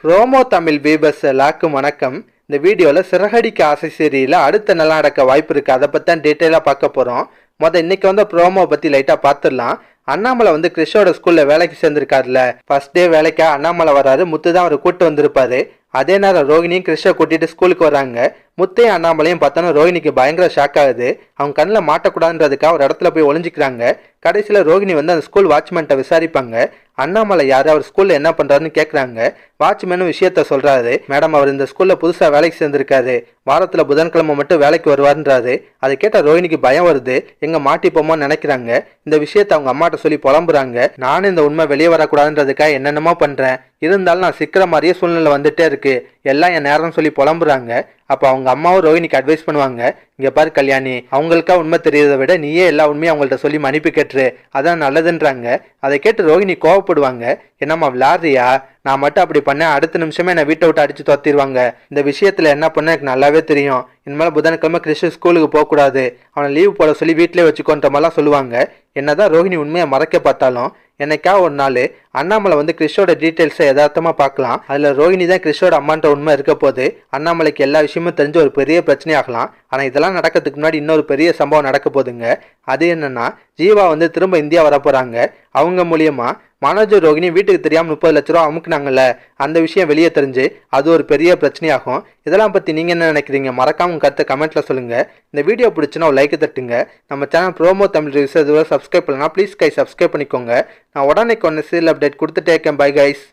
ரோமோ தமிழ் வீபர்ஸ் எல்லாருக்கும் வணக்கம். இந்த வீடியோவில் சிறகடிக்க ஆசை சீரியலில் அடுத்த நல்லா நடக்க வாய்ப்பு இருக்குது. அதை பற்றி தான் டீட்டெயிலாக பார்க்க போகிறோம். இன்னைக்கு ப்ரோமோ பற்றி லைட்டாக பார்த்துடலாம். அண்ணாமலை கிறிஷோட ஸ்கூலில் வேலைக்கு சேர்ந்துருக்காருல. ஃபர்ஸ்ட் டே வேலைக்கா அண்ணாமலை வராரு. முத்து தான் அவர் கூட்டு வந்திருப்பாரு. அதே நேரம் ரோகிணியும் கிறிஷை கூட்டிட்டு ஸ்கூலுக்கு வராங்க. முத்தையும் அண்ணாமலையும் பார்த்தோன்னா ரோகிணிக்கு பயங்கர ஷாக் ஆகுது. அவங்க கண்ணில் மாட்டக்கூடாதுன்றதுக்காக ஒரு இடத்துல போய் ஒளிஞ்சிக்கிறாங்க. கடைசியில் ரோகிணி அந்த ஸ்கூல் வாட்ச்மேன்ட்ட விசாரிப்பாங்க. அண்ணாமலை யாரு, அவர் ஸ்கூல்ல என்ன பண்றாருன்னு கேட்குறாங்க. வாட்ச்மேனும் விஷயத்த சொல்றாரு. மேடம், அவர் இந்த ஸ்கூல்ல புதுசா வேலைக்கு சேர்ந்திருக்காரு. வாரத்துல புதன்கிழமை மட்டும் வேலைக்கு வருவாருன்றாரு. அதை கேட்ட ரோஹிணிக்கு பயம் வருது. எங்க மாட்டிப்போமோன்னு நினைக்கிறாங்க. இந்த விஷயத்த அவங்க அம்மாட்ட சொல்லி புலம்புறாங்க. நானும் இந்த உண்மை வெளியே வரக்கூடாதுன்றதுக்காக என்னென்னமோ பண்றேன். இருந்தாலும் நான் சிக்கிற மாதிரியே சூழ்நிலை வந்துட்டே இருக்கு. எல்லாம் என் நேரம் சொல்லி புலம்புறாங்க. அப்போ அவங்க அம்மாவும் ரோஹிணிக்கு அட்வைஸ் பண்ணுவாங்க. இங்க பாரு கல்யாணி, அவங்களுக்கா உண்மை தெரியறதை விட நீயே எல்லா உண்மையும் அவங்கள்ட்ட சொல்லி மன்னிப்பு கேட்டுரு, அதான் நல்லதுன்றாங்க. அதை கேட்டு ரோஹிணி கோவப்படுவாங்க. என்னம்மா விளாடுறியா? நான் மட்டும் அப்படி பண்ணேன், அடுத்த நிமிஷமே என்னை வீட்டை விட்டு அடிச்சு துரத்திடுவாங்க. இந்த விஷயத்துல என்ன பண்ண எனக்கு நல்லாவே தெரியும். இனிமேல் புதன்கிழமை கிறிஷ் ஸ்கூலுக்கு போகக்கூடாது, அவனை லீவ் போட சொல்லி வீட்டிலே வச்சுக்கோன்ற மாதிரிலாம் சொல்லுவாங்க. என்னதான் ரோஹிணி உண்மையை மறைக்க பார்த்தாலும் என்னைக்கா ஒரு நாள் அண்ணாமலை கிறிஷோட டீட்டெயில்ஸை யதார்த்தமா பார்க்கலாம். அதுல ரோஹிணி தான் கிறிஷோட அம்மான்ற உண்மை இருக்க போது அண்ணாமலைக்கு எல்லா விஷயமும் தெரிஞ்ச ஒரு பெரிய பிரச்சனை ஆகலாம். ஆனா இதெல்லாம் நடக்கிறதுக்கு முன்னாடி இன்னொரு பெரிய சம்பவம் நடக்க போதுங்க. அது என்னன்னா, ஜீவா திரும்ப இந்தியா வர போறாங்க. அவங்க மூலியமா மனோஜ் ரோகிணி வீட்டுக்கு தெரியாம 30 லட்ச ரூபா அமுக்குனாங்கல்ல, அந்த விஷயம் வெளியே தெரிஞ்சு அது ஒரு பெரிய பிரச்சனையாகும். இதெல்லாம் பத்தி நீங்க என்ன நினைக்கிறீங்க? மறக்காம உங்க கருத்தை கமெண்ட்ல சொல்லுங்க. இந்த வீடியோ பிடிச்சுன்னா ஒரு லைக் தட்டுங்க. நம்ம சேனல் ப்ரோமோ தமிழ் ரிவ்யூஸ் இதுவரை சப்ஸ்கிரைப் பண்ணலாம், ப்ளீஸ் கை சப்ஸ்கிரைப் பண்ணிக்கோங்க. நான் உடனே சீரியல் அப்டேட் கொடுத்துட்டே இருக்கேன். Bye guys.